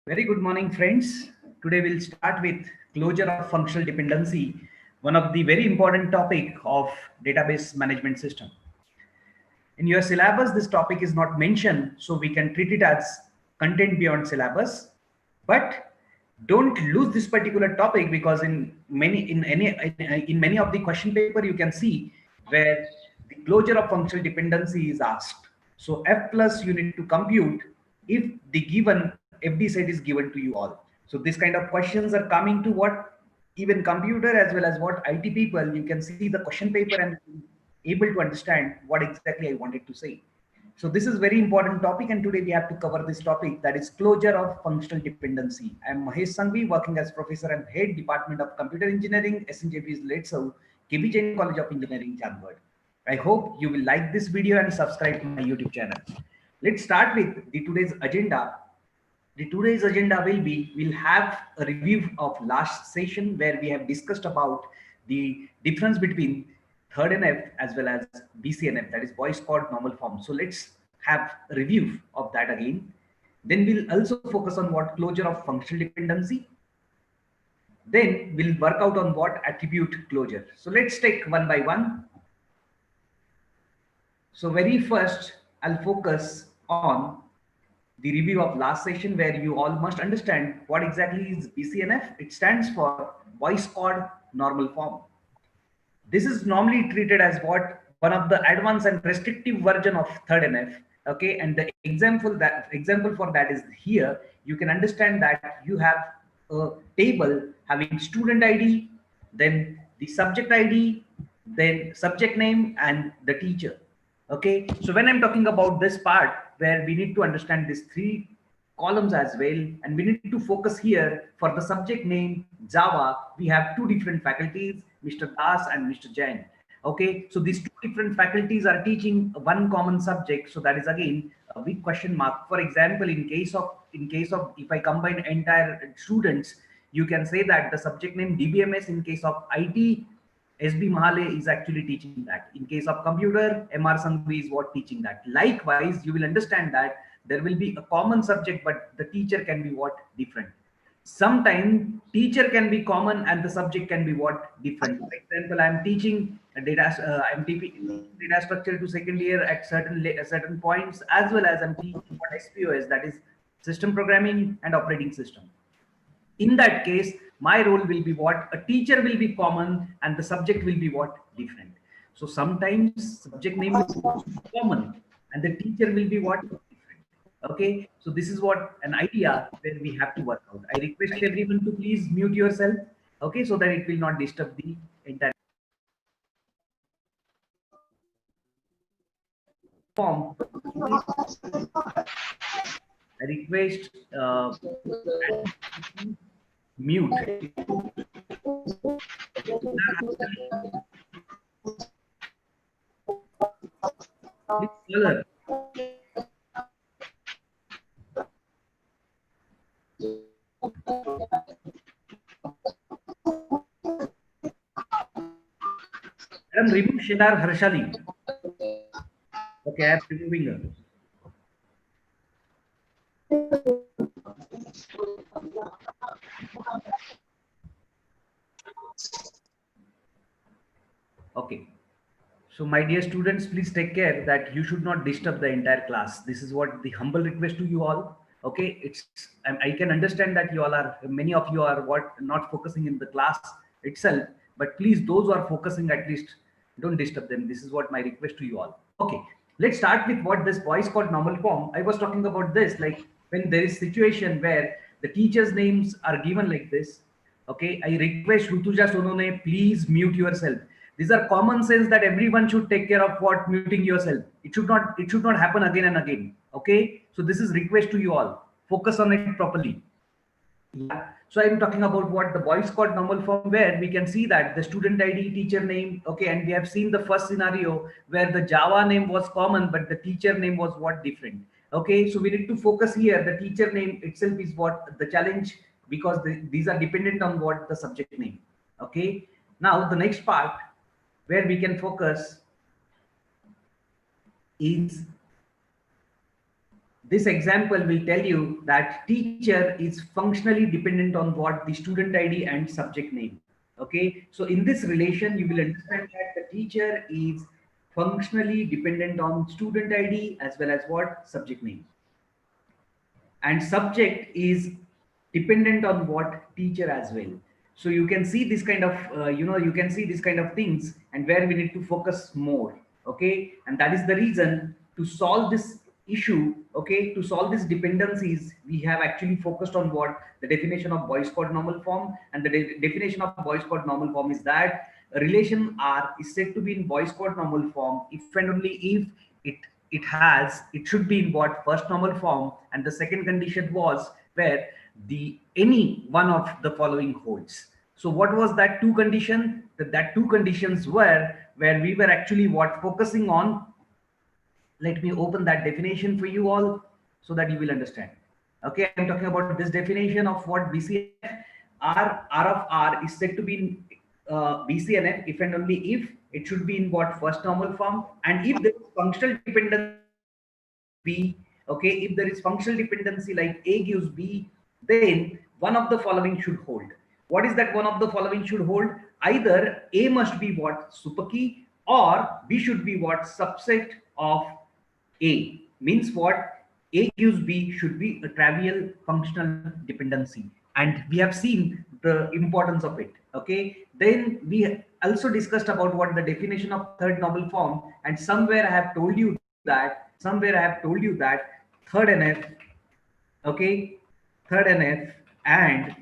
Very good morning, friends. Today we'll start with closure of functional dependency, one of the very important topic of database management system. In your syllabus, this topic is not mentioned, so we can treat it as content beyond syllabus. But don't lose this particular topic because in many of the question paper you can see where the closure of functional dependency is asked. So F plus you need to compute if the given FD set is given to you all. So this kind of questions are coming to what even computer as well as what IT people, you can see the question paper and able to understand what exactly I wanted to say. So this is very important topic, and today we have to cover this topic, that is closure of functional dependency. I am Mahesh Sangvi, working as professor and head department of computer engineering, SNJP's Letso, KB Jain College of Engineering, Chandwad. I hope you will like this video and subscribe to my YouTube channel. Let's start with the today's agenda. The today's agenda will be, we'll have a review of last session where we have discussed about the difference between third NF as well as BCNF, that is voice code normal form. So let's have a review of that again. Then we'll also focus on what closure of functional dependency. Then we'll work out on what attribute closure. So let's take one by one. So very first, I'll focus on the review of last session where you all must understand what exactly is BCNF. It stands for voice code normal form. This is normally treated as what one of the advanced and restrictive version of third NF. Okay, and the example for that is here. You can understand that you have a table having student ID, then the subject ID, then subject name and the teacher. Okay, so when I'm talking about this part where we need to understand these three columns as well, and we need to focus here for the subject name Java, we have two different faculties, Mr. Das and Mr. Jain. Okay, so these two different faculties are teaching one common subject, so that is again a big question mark. For example, in case of if I combine entire students, you can say that the subject name DBMS, in case of IT, SB Mahale is actually teaching that. In case of computer, MR Sangvi is what teaching that. Likewise, you will understand that there will be a common subject, but the teacher can be what different. Sometimes teacher can be common and the subject can be what different. For example, I'm teaching a teaching data structure to second year at certain points, as well as I'm teaching what SPOS, that is system programming and operating system. In that case, my role will be what a teacher will be common and the subject will be what different. So sometimes subject name will be common and the teacher will be what different. Okay, so this is what an idea where we have to work out. I request everyone to please mute yourself, okay, so that it will not disturb the entire form. I request mute. Please color. Madam, remove Shinar Harshali. Okay, I am removing her. Okay. So my dear students, please take care that you should not disturb the entire class. This is what the humble request to you all. Okay, I can understand that you all are, many of you are what not focusing in the class itself, but please those who are focusing, at least don't disturb them. This is what my request to you all. Okay, let's start with what this voice called normal form. I was talking about this, like when there is situation where the teachers' names are given like this. Okay, I request Rutuja Sonone, please mute yourself. These are common sense that everyone should take care of what muting yourself. It should not happen again and again. Okay, so this is request to you all. Focus on it properly. Yeah. So I'm talking about what the voice code normal form, where we can see that the student ID, teacher name. Okay, and we have seen the first scenario where the Java name was common, but the teacher name was what different. Okay, so we need to focus here. The teacher name itself is what the challenge, because these are dependent on what the subject name. Okay, now the next part where we can focus is this example will tell you that teacher is functionally dependent on what the student ID and subject name. Okay, so in this relation, you will understand that the teacher is functionally dependent on student ID as well as what subject name, and subject is dependent on what teacher as well. So you can see this kind of you can see this kind of things, and where we need to focus more. Okay, and that is the reason to solve this issue. Okay, to solve these dependencies, we have actually focused on what the definition of Boyce code normal form. And the definition of Boyce code normal form is that a relation R is said to be in Boyce code normal form if and only if it it should be in what first normal form, and the second condition was where the any one of the following holds. So what was that two condition? That two conditions were where we were actually what focusing on. Let me open that definition for you all so that you will understand. Okay, I'm talking about this definition of what BCNF. R of R is said to be in BCNF if and only if it should be in what first normal form, and if there is functional dependency like A gives B. Okay, if there is functional dependency like A gives B, then one of the following should hold. What is that one of the following should hold? Either A must be what super key, or B should be what subset of A. Means what? A gives B should be a trivial functional dependency, and we have seen the importance of it. Okay, then we also discussed about what the definition of third normal form, and somewhere I have told you that third NF. Okay, third NF and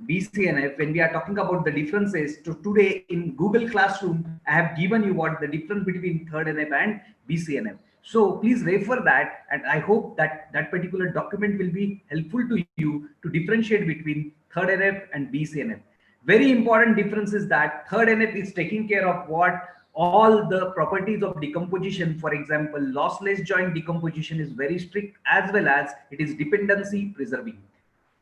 BCNF, when we are talking about the differences, to today in Google Classroom, I have given you what the difference between third NF and BCNF. So please refer that, and I hope that that particular document will be helpful to you to differentiate between third NF and BCNF. Very important difference is that third NF is taking care of what all the properties of decomposition. For example, lossless joint decomposition is very strict, as well as it is dependency preserving.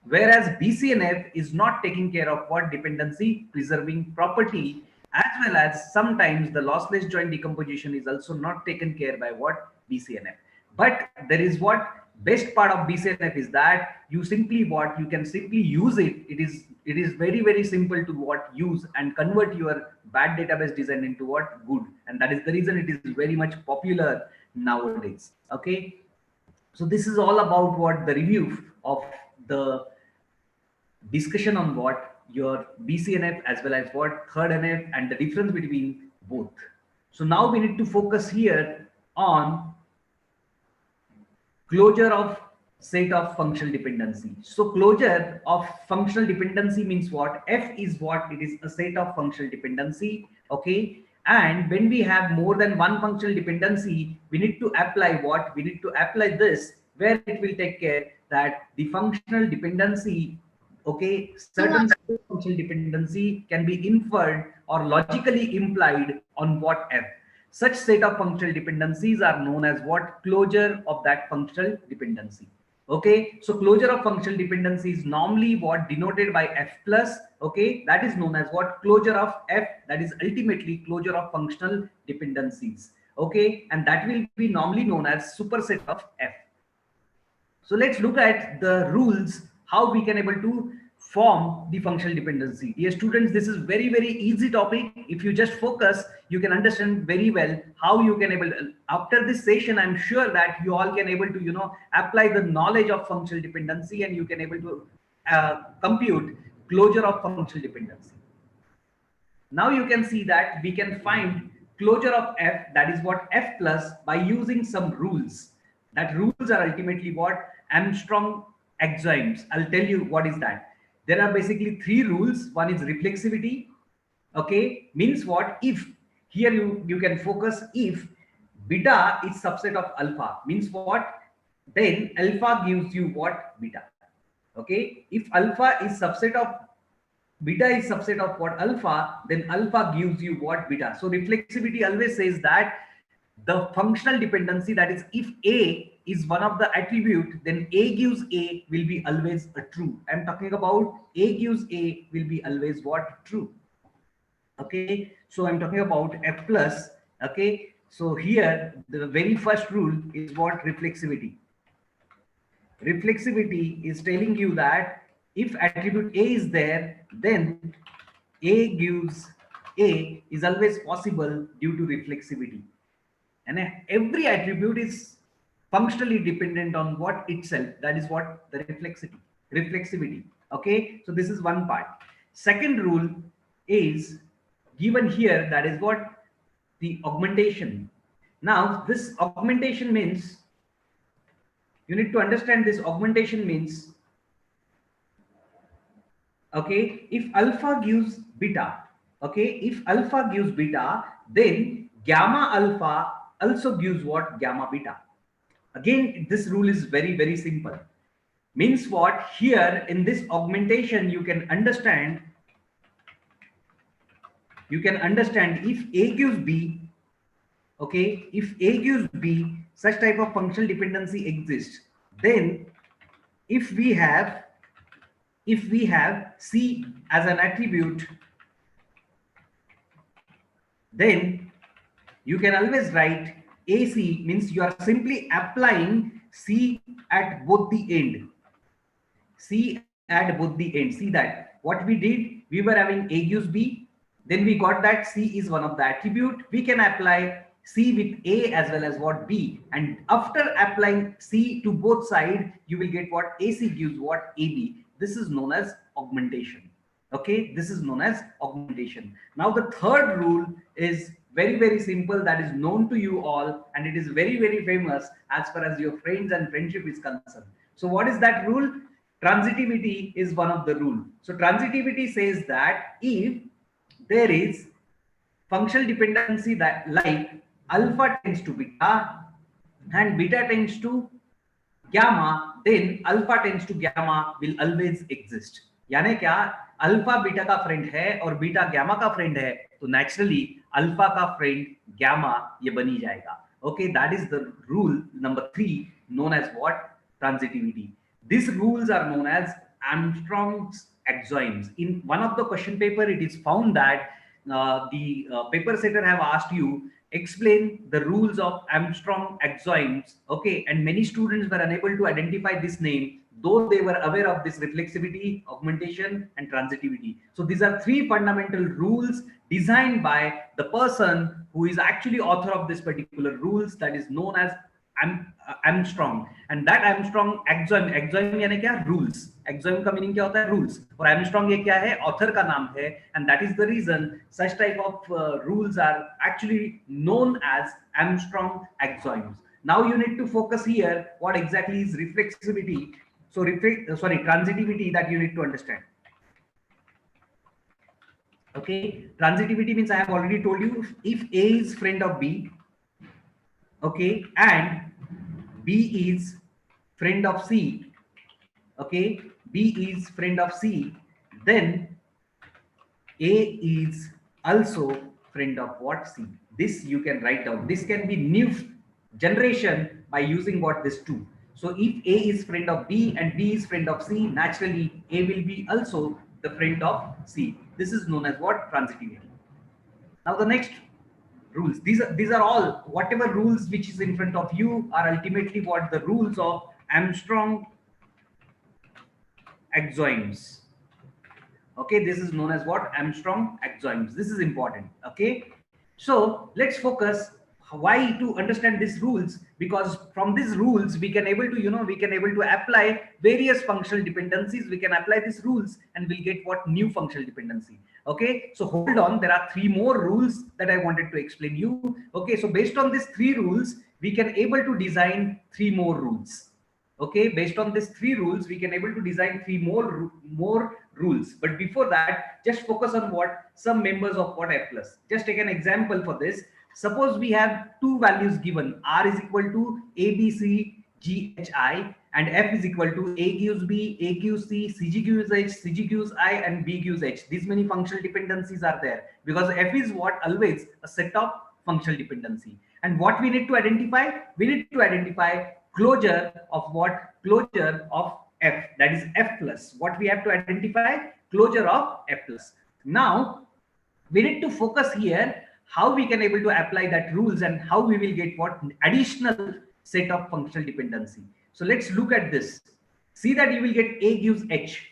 Whereas BCNF is not taking care of what dependency preserving property, as well as sometimes the lossless joint decomposition is also not taken care by what BCNF. But there is what best part of BCNF is that you simply what you can simply use it. It is very simple to what use and convert your bad database design into what good, and that is the reason it is very much popular nowadays. Okay, so this is all about what the review of the discussion on what your BCNF as well as what third NF and the difference between both. So now we need to focus here on closure of set of functional dependency. So closure of functional dependency means what? F is what? It is a set of functional dependency. Okay. And when we have more than one functional dependency, we need to apply what? We need to apply this, where it will take care that the functional dependency, okay, certain functional dependency can be inferred or logically implied on what F. Such set of functional dependencies are known as what? Closure of that functional dependency. Okay, so closure of functional dependency is normally what denoted by F plus. Okay, that is known as what? Closure of F, that is ultimately closure of functional dependencies. Okay, and that will be normally known as superset of F. So let's look at the rules, how we can able to form the functional dependency. Dear students, this is very easy topic. If you just focus, you can understand very well how you can able to, after this session, I'm sure that you all can able to, apply the knowledge of functional dependency, and you can able to compute closure of functional dependency. Now you can see that we can find closure of F, that is what F plus, by using some rules. That rules are ultimately what? Armstrong axioms. I'll tell you what is that. There are basically three rules. One is reflexivity. Okay, means what? If here you can focus if beta is subset of alpha, means what? Then alpha gives you what? Beta. Okay, if alpha is subset of beta is subset of what? Alpha, then alpha gives you what? Beta. So reflexivity always says that the functional dependency, that is if A is one of the attribute, then A gives A will be always a true. I'm talking about A gives A will be always what? True. Okay, so I'm talking about F plus. Okay, so here the very first rule is what? Reflexivity. Reflexivity is telling you that if attribute A is there, then A gives A is always possible due to reflexivity. And every attribute is functionally dependent on what itself. That is what the reflexivity. Okay, so this is one part. Second rule is given here. That is what the augmentation. Now, this augmentation means you need to understand this augmentation means, okay, if alpha gives beta, okay, if alpha gives beta, then gamma alpha also gives what? Gamma beta. Again, this rule is very simple. Means what? Here in this augmentation, you can understand if A gives B, okay, if A gives B, such type of functional dependency exists. Then if we have C as an attribute, then you can always write AC means you are simply applying C at both the end. C at both the end. See that what we did, we were having A gives B, then we got that C is one of the attribute. We can apply C with A as well as what? B, and after applying C to both sides, you will get what? AC gives what? AB. This is known as augmentation. Okay, this is known as augmentation. Now the third rule is very simple, that is known to you all, and it is very famous as far as your friends and friendship is concerned. So what is that rule? Transitivity is one of the rule. So transitivity says that if there is functional dependency that like alpha tends to beta and beta tends to gamma, then alpha tends to gamma will always exist. यानी क्या? Alpha beta का friend है और beta gamma का friend है, तो naturally alpha का friend gamma ये बनी जाएगा. Okay, that is the rule number 3, known as what? Transitivity. These rules are known as Armstrong's axioms. In one of the question paper, it is found that the paper setter have asked you explain the rules of Armstrong axioms. Okay, and many students were unable to identify this name, though they were aware of this reflexivity, augmentation, and transitivity. So these are 3 fundamental rules designed by the person who is actually author of this particular rules, that is known as Armstrong. And that Armstrong axiom यानी क्या? Rules. Axiom का meaning क्या होता है? Rules. और Armstrong ये क्या है? Author का नाम है, and that is the reason such type of rules are actually known as Armstrong axioms. Now you need to focus here what exactly is reflexivity. So transitivity, that you need to understand. Okay, transitivity means I have already told you, if A is friend of B, okay, and B is friend of C, okay, B is friend of C, then A is also friend of what? C. This you can write down. This can be new generation by using what? This 2. So if A is friend of B and B is friend of C, naturally A will be also the friend of C. This is known as what? Transitivity. Now the next rules, these are all, whatever rules which is in front of you are ultimately what? The rules of Armstrong axioms. Okay, this is known as what? Armstrong axioms. This is important. Okay, so let's focus why to understand these rules, because from these rules we can able to we can able to apply various functional dependencies. We can apply these rules and we'll get what? New functional dependency. Okay, so hold on, there are 3 more rules that I wanted to explain you. Okay, so based on these 3 rules we can able to design 3 more rules. Okay, based on these 3 rules we can able to design 3 more rules. But before that, just focus on what? Some members of what? F plus. Just take an example for this. Suppose we have 2 values given, r is equal to a b c g h I, and f is equal to a gives b, a gives c, cg gives h, cg gives I, and b gives h. These many functional dependencies are there because f is what? Always a set of functional dependency. And what we need to identify? We need to identify closure of what? Closure of f, that is f plus. What we have to identify? Closure of f plus. Now we need to focus here how we can able to apply that rules and how we will get what? Additional set of functional dependency. So let's look at this. See that you will get A gives H.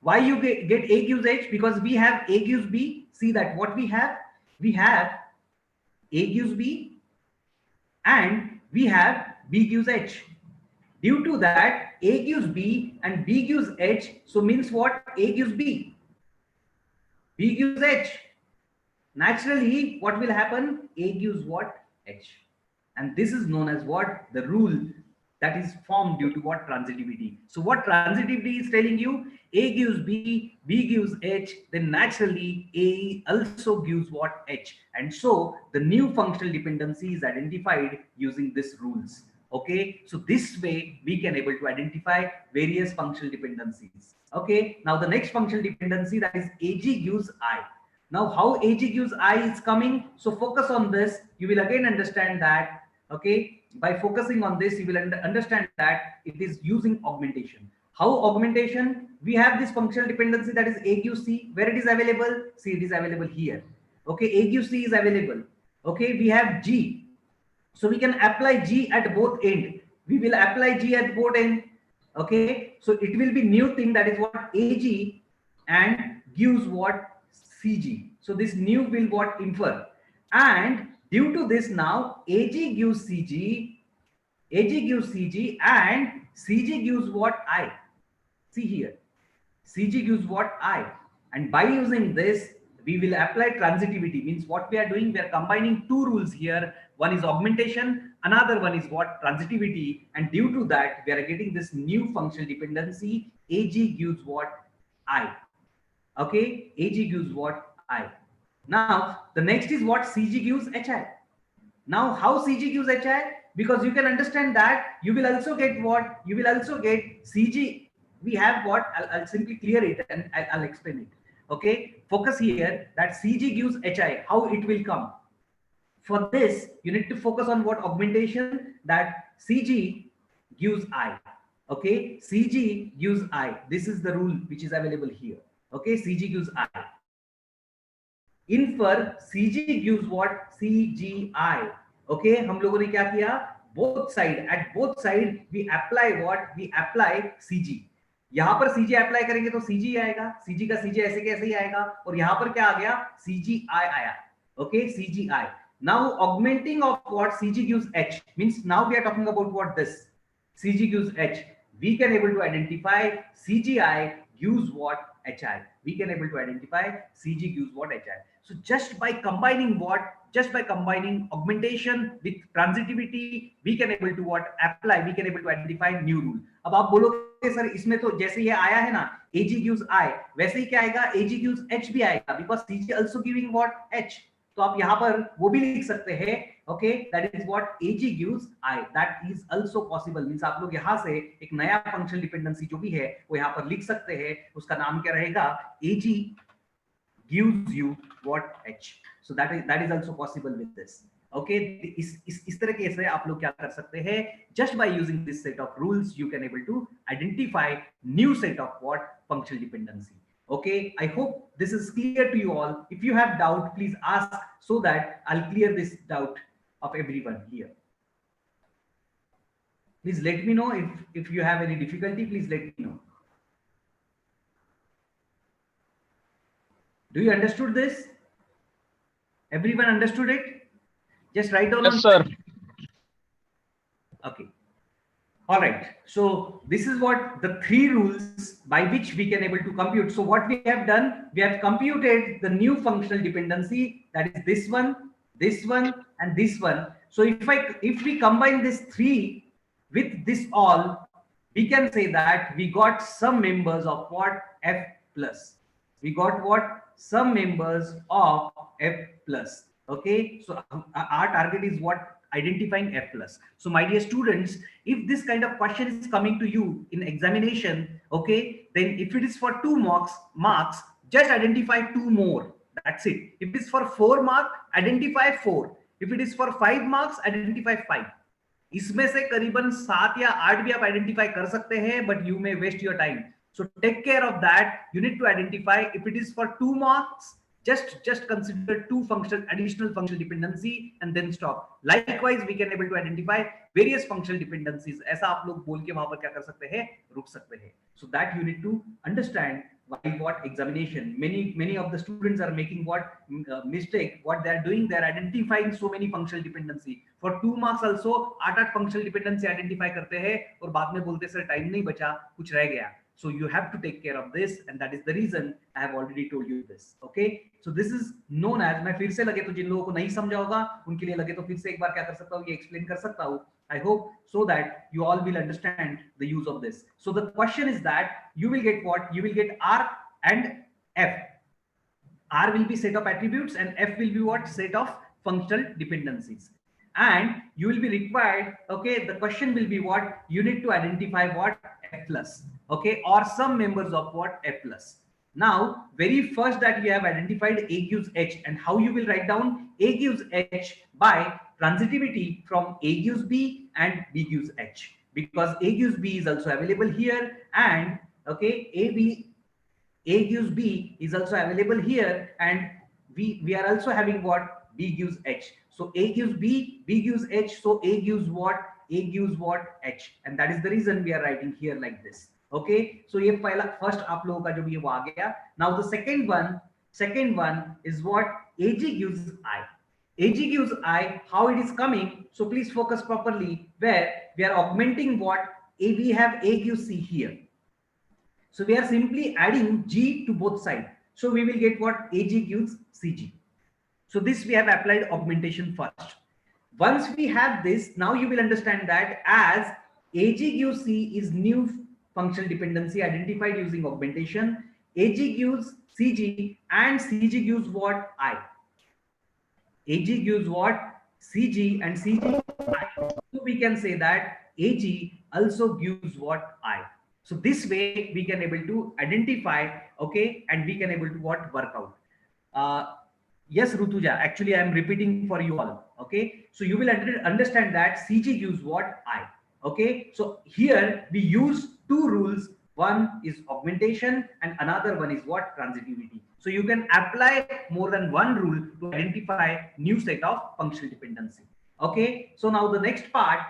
Why you get A gives H? Because we have A gives B. See that what we have? We have A gives B and we have B gives H. Due to that, A gives B and B gives H. So means what? A gives B. B gives H. Naturally, what will happen? A gives what? H. And this is known as what? The rule that is formed due to what? Transitivity. So what transitivity is telling you? A gives B, B gives H, then naturally A also gives what? H. And so the new functional dependency is identified using these rules. Okay, so this way we can able to identify various functional dependencies. Okay, now the next functional dependency, that is AG gives I. Now how AG gives I is coming, so focus on this. You will again understand that. Okay, by focusing on this you will understand that it is using augmentation. How augmentation? We have this functional dependency, that is A gives C. Where it is available? See, it is available here. Okay, A gives C is available. Okay, we have G, so we can apply G at both end. We will apply G at both end. Okay, so it will be new thing, that is what? AG and gives what? CG. So this new will what? Infer. And due to this now AG gives CG, AG gives CG and CG gives what? I. See here. CG gives what? I. And by using this, we will apply transitivity. Means what we are doing, we are combining two rules here. One is augmentation, another one is what? Transitivity. And due to that, we are getting this new functional dependency. AG gives what? I. Okay, AG gives what? I. Now, the next is what? CG gives HI. Now, how CG gives HI? Because you can understand that you will also get what? You will also get CG. We have what? I'll simply clear it and I'll explain it. Okay, focus here that CG gives HI. How it will come? For this, you need to focus on what? Augmentation, that CG gives I. Okay, CG gives I. This is the rule which is available here. Okay, CG gives I. Infer CG gives what? CGI. Okay, हम लोगों ने क्या किया? Both side, at both side we apply what? We apply CG. यहां पर CG apply करेंगे तो CG आएगा, CG का CG ऐसे कैसे ही आएगा, और यहां पर क्या आ गया? CGI आया. Okay, CGI. Now augmenting of what? CG gives H. Means now we are talking about what? This CG gives H. We can able to identify CGI gives what? HI. We can able to identify CG gives what? HI. So just by combining what? Just by combining augmentation with transitivity, we can able to what? Apply. We can able to identify new rule. अब आप बोलोगे sir इसमें तो जैसे ये आया है ना AG gives I, वैसे ही क्या आएगा? AG gives H भी आएगा, because CG also giving what? H. तो आप यहाँ पर वो भी लिख सकते हैं. Okay, that is what AG gives I. That is also possible. Means आप लोग यहाँ से एक नया फंक्शनल डिपेंडेंसी जो भी है वो यहाँ पर लिख सकते हैं. उसका नाम क्या रहेगा? AG gives you what? H. So that is also possible with this. Okay, इस तरीके से आप लोग क्या कर सकते हैं? Just by using this set of rules, you can able to identify new set of what? Functional dependency. Okay, I hope this is clear to you all. If you have doubt, please ask so that I'll clear this doubt of everyone here. Please let me know if you have any difficulty. Please let me know. Do you understood this? Everyone understood it? Just write down. Yes, sir. Okay. All right, so this is what the three rules by which we can able to compute. So what we have done, we have computed the new functional dependency, that is this one, and this one. So if we combine this three with this all, we can say that we got some members of what? F plus. We got what? Some members of F plus. Okay, so our target is what? Identifying F plus. So my dear students, if this kind of question is coming to you in examination, okay, then if it is for 2 marks, just identify 2 more. That's it. If it is for 4 marks, identify 4. If it is for 5 marks, identify 5. इसमें से करीबन 7 या 8 भी आप identify कर सकते हैं, but you may waste your time. So take care of that. You need to identify if it is for 2 marks, just consider two functional additional functional dependency and then stop. Likewise we can able to identify various functional dependencies. ऐसा आप लोग बोल के वहां पर क्या कर सकते हैं, रुक सकते हैं. So that you need to understand while what examination many of the students are making what mistake. What they are doing, they are identifying so many functional dependency. For 2 marks also 8 functional dependency identify करते हैं और बाद में बोलते sir time नहीं बचा, कुछ रह गया. So you have to take care of this, and that is the reason I have already told you this. Okay, so this is known as, मैं फिर से लगे तो जिन लोगों को नहीं समझा होगा उनके लिए लगे तो फिर से एक बार क्या कर सकता हूँ, ये एक्सप्लेन कर सकता हूँ. I hope so that you all will understand the use of this. So the question is that you will get what? You will get R and F. R will be set of attributes and F will be what? Set of functional dependencies. And you will be required, okay, the question will be what? You need to identify what? F plus, okay, or some members of what? F plus. Now, very first that we have identified A gives H, and how you will write down A gives H by transitivity from A gives B and B gives H, because A gives B is also available here, and okay, A gives B is also available here, and we are also having what? B gives H. So A gives B, B gives H, so A gives what? A gives what? H, and that is the reason we are writing here like this. Okay, so ये पहला first आप लोगों का जो भी वो आ गया. Now the second one is what? AG gives I. AG gives I. How it is coming? So please focus properly. Where we are augmenting what? A, we have A gives C here. So we are simply adding G to both sides. So we will get what? AG gives CG. So this we have applied augmentation first. Once we have this, now you will understand that as AG gives C is new functional dependency identified using augmentation, AG gives CG and CG gives what? I. AG gives what? CG and CG I. So we can say that AG also gives what? I. So this way we can able to identify, okay, and we can able to what? Work out. Yes, Rutuja, actually I am repeating for you all. Okay, so you will understand that CG gives what? I. Okay, so here we use two rules. One is augmentation and another one is what? Transitivity. So you can apply more than one rule to identify new set of functional dependency. Okay, so now the next part,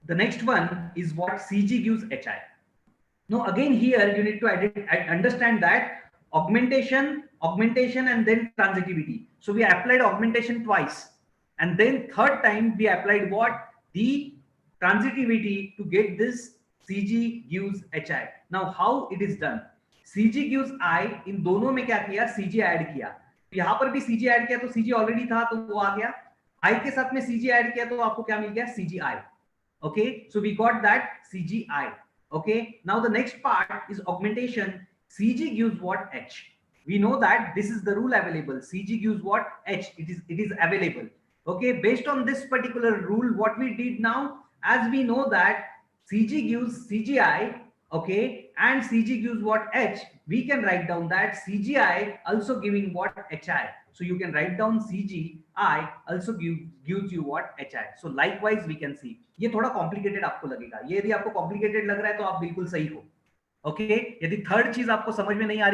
the next one is what? CG gives HI. Now again here you need to understand that augmentation, and then transitivity. So we applied augmentation twice, and then third time we applied what? The transitivity to get this CG gives HI. Now how it is done? CG gives I, इन दोनों में क्या किया? CG add किया. यहाँ पर भी CG add किया तो CG ऑलरेडी था तो वो आ गया. I के साथ में CG ऐड किया तो आपको क्या मिल गया? CGI. Okay, so we got that CGI. Okay, now the next part is augmentation. CG gives what? H. We know that this is the rule available. CG gives what? H. It is available. Okay, based on this particular rule, what we did now, as we know that CG gives CGI, okay, and CG gives what? H, we can write down that CGI also giving what? HI. So you can write down CGI also gives you what? HI. So likewise we can see. ये थोड़ा complicated आपको लगेगा. ये यदि आपको complicated लग रहा है तो आप बिल्कुल सही हो. ओके, यदि थर्ड चीज आपको समझ में नहीं आ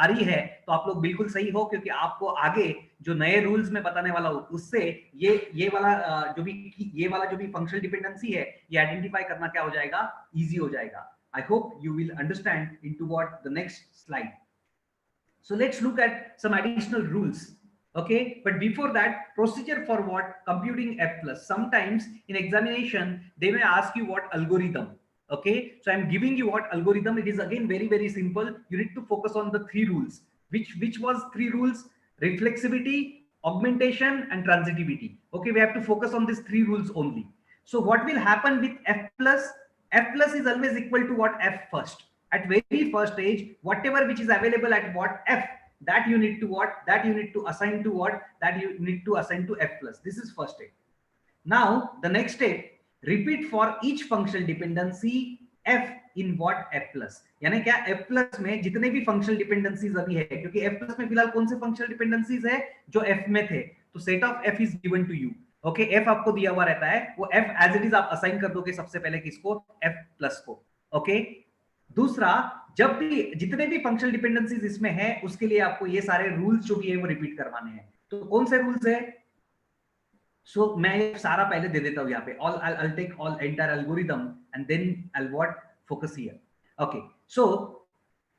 रही है तो आप लोग बिल्कुल सही हो, क्योंकि आपको आगे जो नए रूल्स में बताने वाला हूं उससे ये वाला जो भी फंक्शनल डिपेंडेंसी है ये आइडेंटिफाई करना क्या हो जाएगा? इजी हो जाएगा. I hope you will understand into what the next slide. So let's look at some additional rules. Okay, but before that, procedure for what? Computing F plus. Sometimes in examination they may ask you what algorithm. Okay, so I'm giving you what algorithm. It is again very simple. You need to focus on the three rules. Which was three rules? Reflexivity, augmentation, and transitivity. Okay, we have to focus on these three rules only. So what will happen with F plus? F plus is always equal to what? F first. At very first stage, whatever which is available at what? F, that you need to what? That you need to assign to what? That you need to assign to F plus. This is first step. Now the next step, repeat for each functional dependency F in what? F plus. यानी क्या? F plus में जितने भी functional dependencies अभी है, क्योंकि F plus में फिलहाल कौन से functional dependencies है जो F में थे, तो set of F is given to you. Okay, F आपको दिया हुआ रहता है, वो F as it is आप assign कर दोगे सबसे पहले किसको? F plus को. ओके, दूसरा जब भी जितने भी फंक्शनल डिपेंडेंसीज इसमें है उसके लिए आपको ये सारे रूल्स जो भी है वो रिपीट करवाने हैं। तो कौन से रूल्स है? सो मैं ये सारा पहले दे देता हूं यहाँ पे। All I'll take all entire algorithm and then I'll what focus here. Okay, so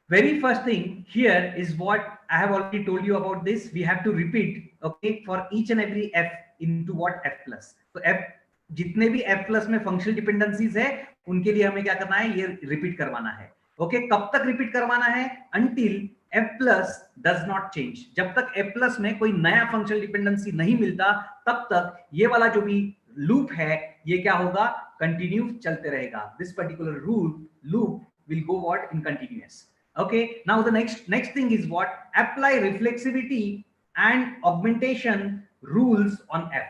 very first thing here is what I have already told you about this. We have to repeat, okay, for each and every f into what f plus. तो f जितने भी f plus में functional dependencies है उनके लिए हमें क्या करना है, ये रिपीट करवाना है। ओके, कब तक रिपीट करवाना है? Until f plus does not change। जब तक f plus में कोई नया फंक्शनल डिपेंडेंसी नहीं मिलता तब तक ये वाला जो भी लूप है ये क्या होगा, कंटिन्यू चलते रहेगा। This particular rule loop will go what in continuous. Okay, now the next thing is what, apply reflexivity and augmentation rules on f।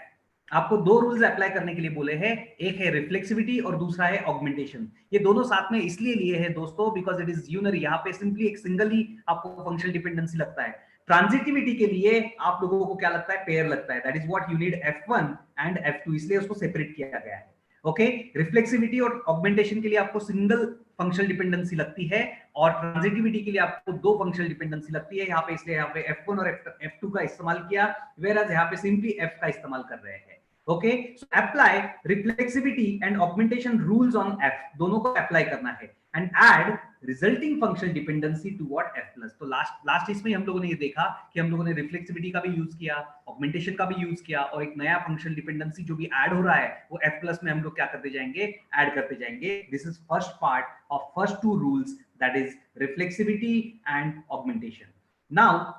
आपको दो रूल्स अप्लाई करने के लिए बोले हैं, एक है रिफ्लेक्सिविटी और दूसरा है ऑगमेंटेशन। ये दोनों साथ में इसलिए लिए हैं दोस्तों बिकॉज इट इज यूनरी। यहाँ पे सिंपली एक सिंगल ही आपको फंक्शनल डिपेंडेंसी लगता है। ट्रांजिटिविटी के लिए आप लोगों को क्या लगता है, पेयर लगता है। That is what you need f1 and f2, इसलिए उसको सेपरेट किया गया है। ओके, रिफ्लेक्सिविटी और ऑगमेंटेशन के लिए आपको सिंगल फंक्शनल डिपेंडेंसी लगती है और ट्रांजिटिविटी के लिए आपको दो फंक्शनल डिपेंडेंसी लगती है यहाँ पे, इसलिए यहाँ पे f1 और f2 का इस्तेमाल किया, whereas यहाँ पे सिंपली f का इस्तेमाल कर रहे हैं। Okay, so apply reflexivity and augmentation rules on f, दोनों को अप्लाई करना है and add resulting functional dependency to what f plus. तो लास्ट इसमें हम लोगों ने ये देखा कि हम लोगों ने रिफ्लेक्सिविटी का भी यूज किया, ऑगमेंटेशन का भी यूज किया और एक नया फंक्शनल डिपेंडेंसी जो भी ऐड हो रहा है वो f प्लस में हम लोग क्या करते जाएंगे, ऐड करते जाएंगे। This is first part of first two rules, that is reflexivity and augmentation. Now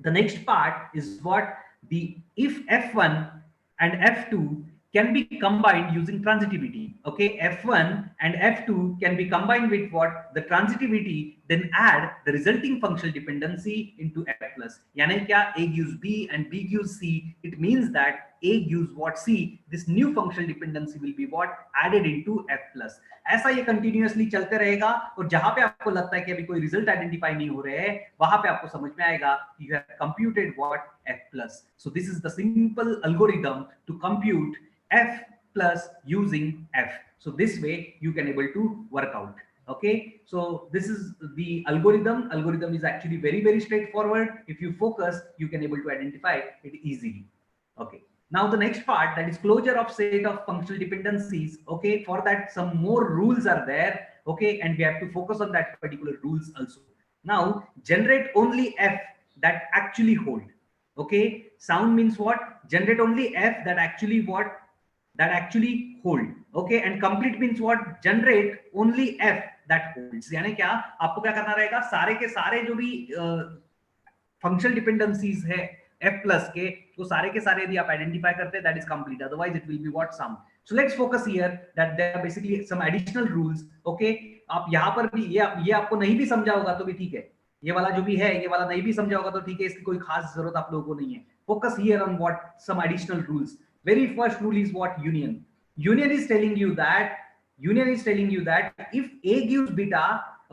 the next part is what, the if f1 and f2 can be combined using transitivity. Okay, f1 and f2 can be combined with what, the transitivity, then add the resulting functional dependency into f plus। यानी क्या, a gives b and b gives c, it means that a gives what, c, this new functional dependency will be what, added into f plus। ऐसा ये continuously चलते रहेगा और जहां पे आपको लगता है कि अभी कोई रिजल्ट आइडेंटिफाई नहीं हो रहे हैं वहां पे आपको समझ में आएगा you have computed what, f plus। So this is the simple algorithm to compute f plus using f। so this way you can able to work out। okay, so this is the algorithm is actually very straightforward। if you focus you can able to identify it easily। okay, now the next part, that is closure of set of functional dependencies। okay, for that some more rules are there। okay, and we have to focus on that particular rules also। now generate only f that actually hold। okay, sound means what, generate only f that actually what, that actually hold। okay, and complete means what, generate only f that holds। यानी क्या, आपको क्या करना रहेगा, सारे के सारे जो भी फंक्शनल डिपेंडेंसीज है f प्लस के, तो सारे के सारे यदि आप आइडेंटिफाई करते हैं that is complete, otherwise it will be what, some. So let's focus here that there are basically some additional rules. Okay, आप यहां पर भी ये आपको नहीं भी समझा होगा तो भी ठीक है, ये वाला जो भी है ये वाला नहीं भी समझा होगा तो ठीक है, इसकी कोई खास जरूरत आप लोगों को नहीं है। Focus here on what, some additional rules. very first rule is what, union is telling you that if a gives beta,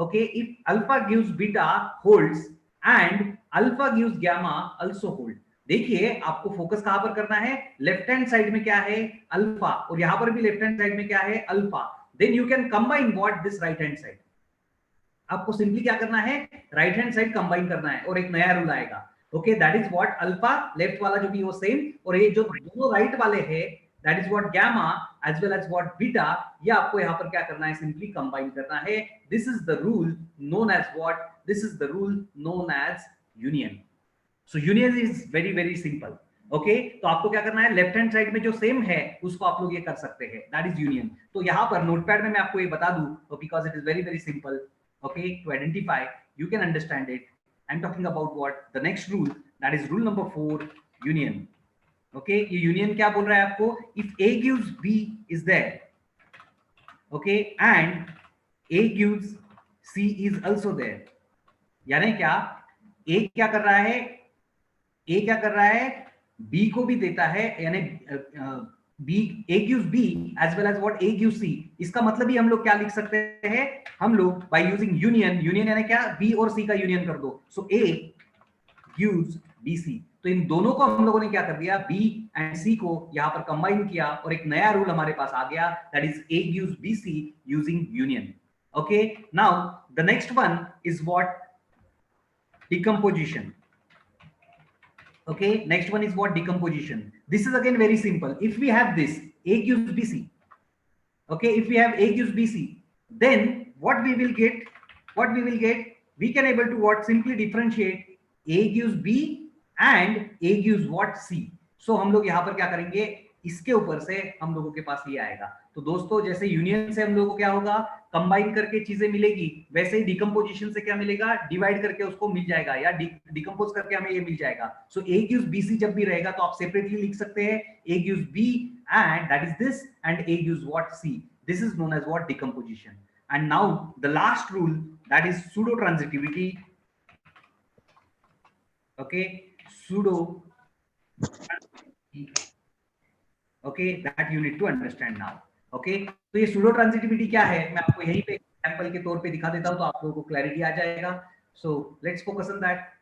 okay, if alpha gives beta holds and alpha gives gamma also hold। देखिए आपको focus कहां पर करना है, left hand side में क्या है, alpha, और यहां पर भी लेफ्ट हैंड साइड में क्या है, alpha. Then you can combine what, this right hand side. आपको सिंपली क्या करना है, राइट हैंड साइड कंबाइन करना है और एक नया रूल आएगा। Okay, that is what, alpha left वाला जो भी वो सेम, और ये जो दोनों राइट वाले हैं that is what gamma as well as what beta, ये आपको यहाँ पर क्या करना है, सिंपली कंबाइन करना है। This is the rule known as what, this is the rule known as union. So union is very simple. Okay, तो आपको क्या करना है, लेफ्ट हैंड साइड में जो सेम है उसको आप लोग ये कर सकते हैं, दैट इज यूनियन। तो यहाँ पर नोटपैड में मैं आपको ये बता दूं because it is very simple. okay, to identify, you can understand it। I'm talking about what, the next rule, that is rule number 4, union। okay, ये union क्या बोल रहा है आपको, if a gives b is there, okay, and a gives c is also there। यानी क्या, a क्या कर रहा है, a क्या कर रहा है, b को भी देता है, यानी b, a gives b as well as what, a gives c। इसका मतलब ही हम लोग क्या लिख सकते हैं, हम लोग by using union यानी क्या, b और c का यूनियन कर दो। so a gives bc, तो इन दोनों को हम लोगों ने क्या कर दिया, b एंड c को यहां पर कंबाइन किया और एक नया रूल हमारे पास आ गया, that is a gives bc using union। Okay, now the next one is what? Decomposition. Okay, next one is what? Decomposition. This is again very simple. If we have this A gives BC, okay, if we have A gives BC, then what we will get? What we will get? We can able to what? Simply differentiate A gives B and A gives what? C. So हम लोग यहाँ पर क्या करेंगे? इसके ऊपर से हम लोगों के पास ये आएगा. तो दोस्तों जैसे यूनियन से हम लोगों को क्या होगा? कंबाइन करके चीजें मिलेगी, वैसे ही डिकम्पोजिशन से क्या मिलेगा? डिवाइड करके उसको मिल जाएगा या डिकम्पोज करके हमें ये मिल जाएगा. सो ए गिव्स बीसी जब भी रहेगा तो आप सेपरेटली लिख सकते हैं A gives B and that is this, and A gives what? C. This is known as what? Decomposition. And now the last rule, that is pseudo transitivity. Okay, pseudo, okay, that you need to understand now. Okay, तो ये pseudo transitivity क्या है? मैं आपको यहीं पे example के तौर पे दिखा देता हूं तो आप लोगों को क्लैरिटी आ जाएगा. So let's focus on that.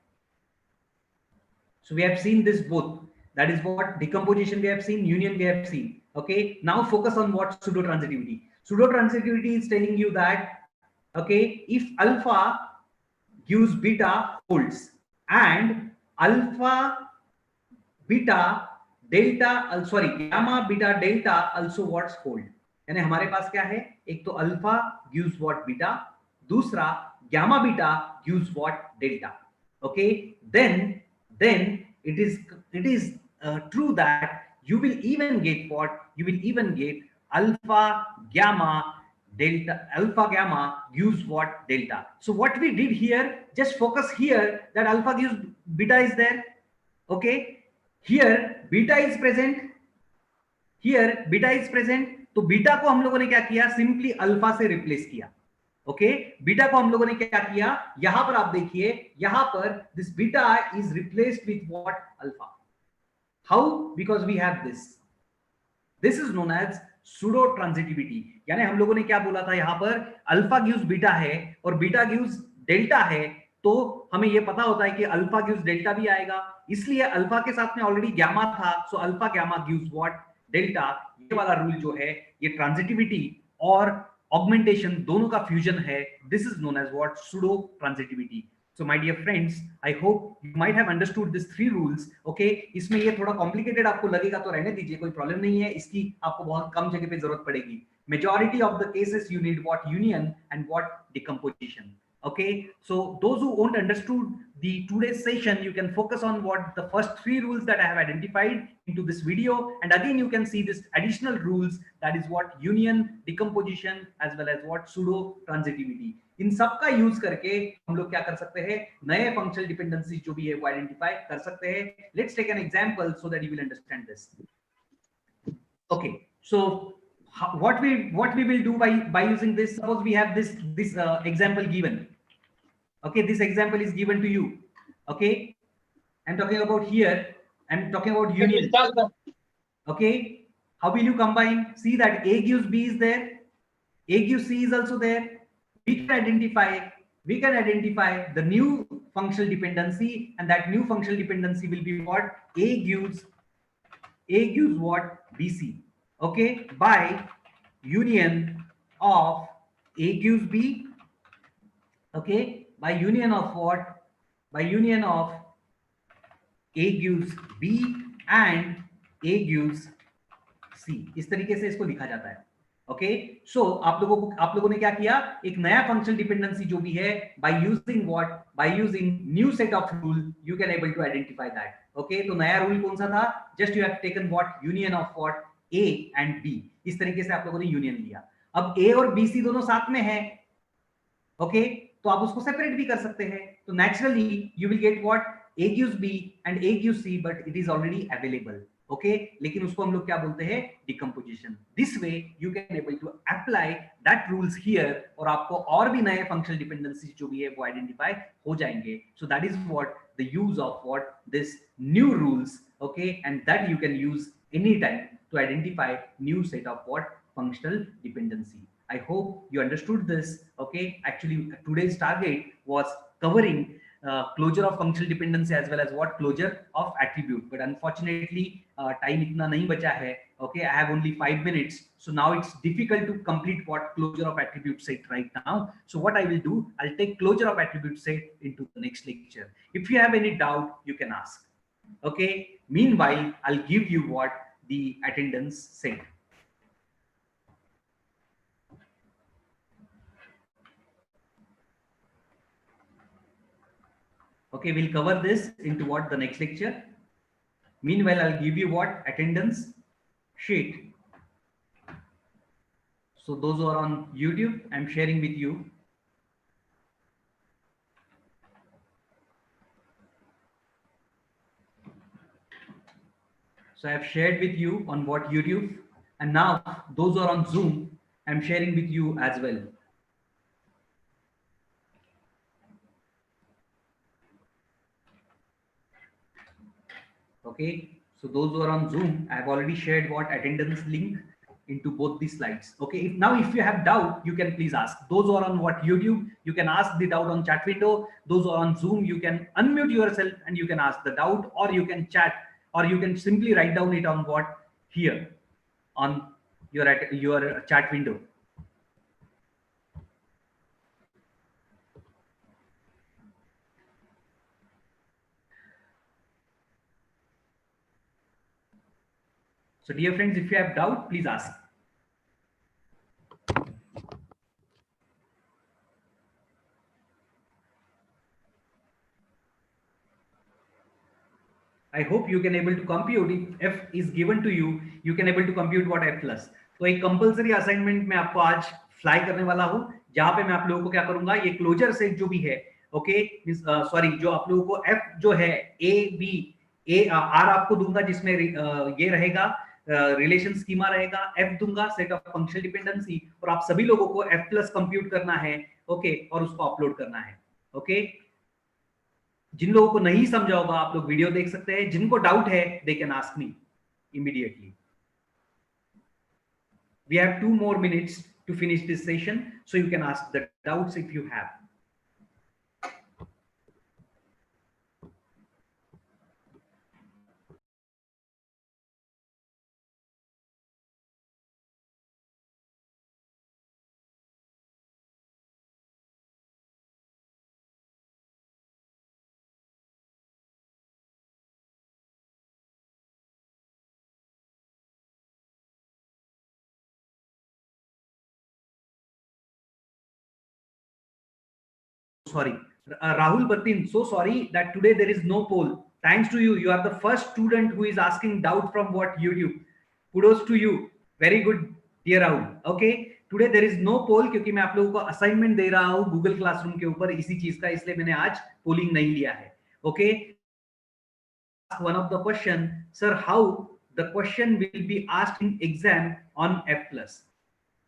So we have seen this both. That is what? Decomposition we have seen, union we have seen. Okay, now focus on what? Pseudo transitivity. Pseudo transitivity is telling you that, okay, if alpha gives beta holds and alpha beta delta, sorry, gamma beta delta also what's hold. यानी हमारे पास क्या है? एक तो alpha gives what? Beta. दूसरा gamma beta gives what? Delta. Okay, then it is true that you will even get what? You will even get alpha gamma delta. Alpha gamma gives what? Delta. So what we did here, just focus here that alpha gives beta is there. Okay, here beta is present, here beta is present. तो beta को हम लोगों ने क्या किया? Simply alpha से replace किया. Okay, beta को हम लोगों ने क्या किया? यहां पर आप देखिए, यहां पर this beta is replaced with what? Alpha. How? Because we have this is known as pseudo transitivity. यानी हम लोगों ने क्या बोला था? यहां पर अल्फा गिव्स बीटा है और बीटा गिव्स डेल्टा है, तो हमें यह पता होता है कि अल्फा गिव्स डेल्टा भी आएगा, इसलिए अल्फा के साथ में ऑलरेडी गैमा था. So alpha gamma gives what? Delta. ये वाला रूल जो है ये ट्रांजिटिविटी और ऑगमेंटेशन दोनों का फ्यूजन है. This is known as what? Pseudo transitivity. So my dear friends, I hope you might have understood these three rules. Okay, इसमें ये थोड़ा complicated आपको लगेगा तो रहने दीजिए, कोई प्रॉब्लम नहीं है. इसकी आपको बहुत कम जगह पे जरूरत पड़ेगी. Majority of the cases you need what? Union and what? Decomposition. Okay, so those who won't understood the today's session, you can focus on what the first three rules that I have identified into this video, and again you can see this additional rules, that is what? Union, decomposition, as well as what? Pseudo transitivity. इन सब का use करके हम लोग क्या कर सकते हैं? नए फंक्शनल डिपेंडेंसी जो भी है वो आइडेंटिफाई कर सकते हैं. Let's take an example so that you will understand this. Okay, so what we will do by using this, suppose we have this example given. Okay, this example is given to you. Okay, I'm talking about here, I'm talking about union. Okay, how will you combine? See that A gives B is there, A gives C is also there. We can identify the new functional dependency, and that new functional dependency will be what? A gives what? BC. Okay, by union of A gives B. Okay, by union of what? By union of A gives B and A gives C. इस तरीके से इसको लिखा जाता है. Okay, सो आप लोगों ने क्या किया? एक नया फंक्शनल डिपेंडेंसी जो भी है, by using what? By using new set of rule you can able to identify that. Okay, तो नया रूल कौन सा था? Just you have taken what? Union of what? A and B. इस तरीके से आप लोगों ने यूनियन लिया. अब ए और बी सी दोनों साथ में है. ओके, तो आप उसको सेपरेट भी कर सकते हैं. तो naturally you will get what? A gives B and A gives C, but it is already available. Okay, लेकिन उसको हम लोग क्या बोलते हैं? Decomposition. This way you can able to apply that rules here, और आपको और भी नए functional dependencies जो भी है वो identify हो जाएंगे. So that is what the use of what? This new rules. Okay, and that you can use anytime to identify new set of what? Functional dependency. I hope you understood this. Okay, actually today's target was covering closure of functional dependency as well as what closure of attribute. But unfortunately, time itna nahi bacha hai. Okay, I have only 5 minutes, so now it's difficult to complete what closure of attribute set right now. So what I will do, I'll take closure of attribute set into the next lecture. If you have any doubt, you can ask. Okay. Meanwhile, I'll give you what the attendance said. Okay, we'll cover this into what the next lecture. Meanwhile, I'll give you what attendance sheet. So those who are on YouTube, I'm sharing with you. So I've shared with you on what YouTube, and now those who are on Zoom, I'm sharing with you as well. Okay, so those who are on Zoom, I have already shared what attendance link into both the slides. Okay, if you have doubt, you can please ask. Those who are on what YouTube, you can ask the doubt on chat window. Those who are on Zoom, you can unmute yourself and you can ask the doubt, or you can chat, or you can simply write down it on what here on your chat window. So dear friends, if you have doubt, please ask. I hope you can able to compute. If f is given to you, you can able to compute what f plus. तो एक compulsory assignment में आपको आज fly करने वाला हूं, जहां पे मैं आप लोगों को क्या करूंगा, ये क्लोजर सेट जो भी है, ओके, सॉरी, जो आप लोगों को f जो है a b a r आपको दूंगा, जिसमें ये रहेगा रिलेशन स्कीमा रहेगा, f दूंगा सेट ऑफ फंक्शनल डिपेंडेंसी, और आप सभी लोगों को f प्लस कंप्यूट करना है, ओके, और उसको अपलोड करना है. ओके, जिन लोगों को नहीं समझा होगा आप लोग वीडियो देख सकते हैं, जिनको डाउट है they can ask me immediately. We have 2 more minutes to finish this session, so you can ask the doubts if you have. Sorry, Rahul Batin, so sorry that today there is no poll. Thanks to you, you are the first student who is asking doubt from what YouTube. Kudos to you. Very good, dear Rahul. Okay, today there is no poll क्योंकि मैं आप लोगों को assignment दे रहा हूँ Google classroom के ऊपर इसी चीज का, इसलिए मैंने आज पोलिंग नहीं लिया है. Okay, one of the question, sir, how the question will be asked in exam on F plus.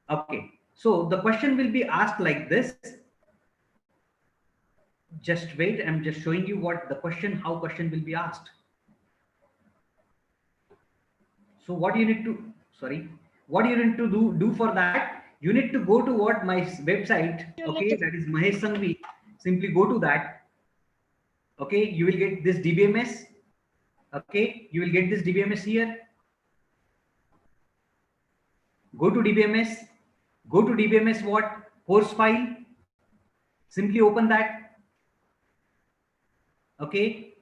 Okay, so the question will be asked like this. Just wait, I'm just showing you what the question, how question will be asked. So what you need to, sorry, what you need to do for that, you need to go to what my website, okay, that is Mahesh Sanghvi. Simply go to that. Okay, you will get this DBMS. Okay, you will get this DBMS here. Go to DBMS. Go to DBMS what? Course file. Simply open that. Okay,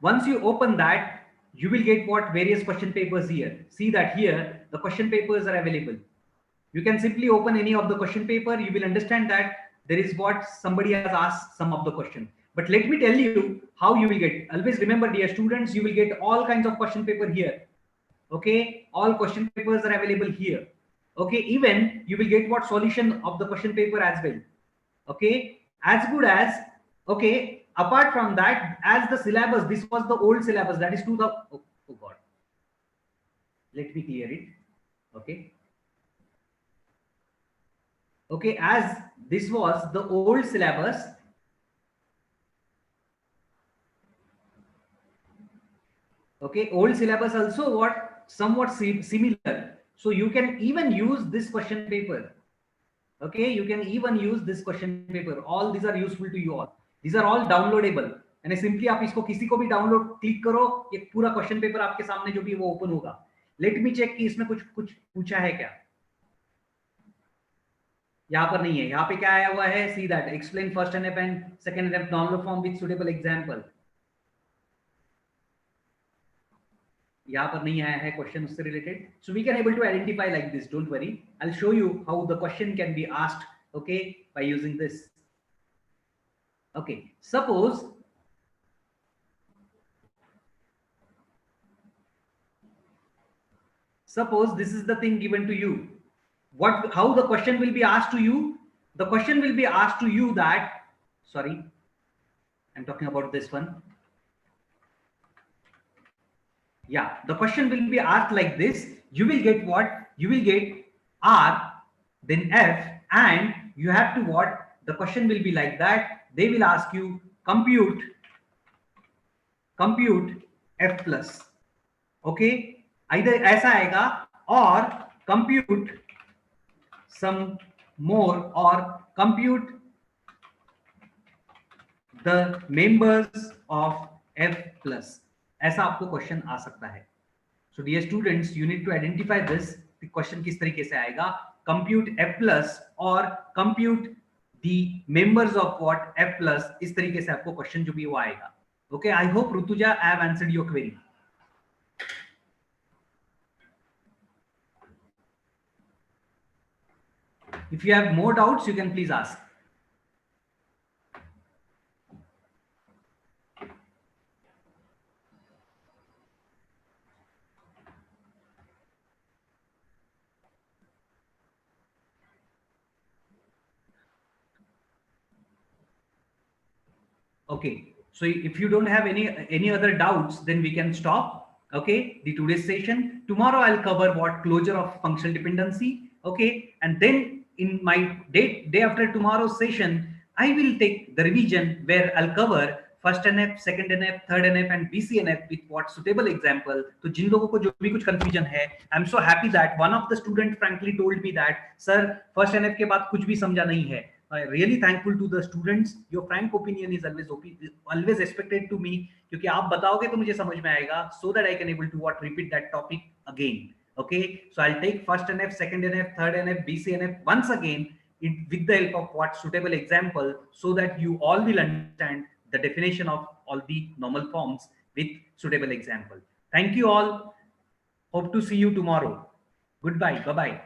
once you open that, you will get what? Various question papers here. See that here the question papers are available. You can simply open any of the question paper. You will understand that there is what somebody has asked some of the question. But let me tell you how you will get. Always remember, dear students, you will get all kinds of question paper here. Okay, all question papers are available here. Okay, even you will get what solution of the question paper as well. Okay, as good as, okay, apart from that, as the syllabus, this was the old syllabus, that is oh god, let me clear it. Okay, okay, as this was the old syllabus, okay, old syllabus also what somewhat similar, so you can even use this question paper. Okay, you can even use this question paper. All these are useful to you all. These are all downloadable, यानी simply आप इसको किसी को भी download click करो, ये पूरा question paper आपके सामने जो भी वो ओपन होगा. लेट मी चेक कि इसमें कुछ कुछ पूछा है क्या. यहाँ पर नहीं है. यहाँ पे क्या आया हुआ है, see that explain first NF and second NF normal form with suitable example. यहाँ पर नहीं आया है क्वेश्चन उससे related. So we can able to identify like this, don't worry. I will show you how the question can be asked, okay, by using this. Okay, suppose this is the thing given to you. How the question will be asked to you? The question will be asked to you that, sorry, I'm talking about this one. Yeah, the question will be asked like this. You will get what? You will get R, then F, and you have to what? The question will be like that. They will ask you compute F plus. Okay, either ऐसा आएगा or compute some more or compute the members of F plus. ऐसा आपको question आ सकता है. So dear students, you need to identify this. Question किस तरीके से आएगा, compute F plus or compute the members of what F plus. इस तरीके से आपको क्वेश्चन जो भी वो आएगा. Okay, I hope Rutuja I have answered your query. If you have more doubts, you can please ask. Okay, so if you don't have any other doubts, then we can stop. Okay, the today's session. Tomorrow I'll cover what closure of functional dependency. Okay, and then in my day after tomorrow's session, I will take the revision where I'll cover first NF, second NF, third NF, and BCNF with what suitable example. तो जिन लोगों को जो भी कुछ confusion है, I'm so happy that one of the student frankly told me that sir first NF के बाद कुछ भी समझा नहीं है. Really thankful to the students. Your frank opinion is always expected to me, क्योंकि आप बताओगे तो मुझे समझ में आएगा, so that I can able to what repeat that topic again. Okay, so I'll take first NF, second NF, third NF, BCNF once again with the help of what suitable example, so that you all will understand the definition of all the normal forms with suitable example. Thank you all. Hope to see you tomorrow. Goodbye. Bye bye.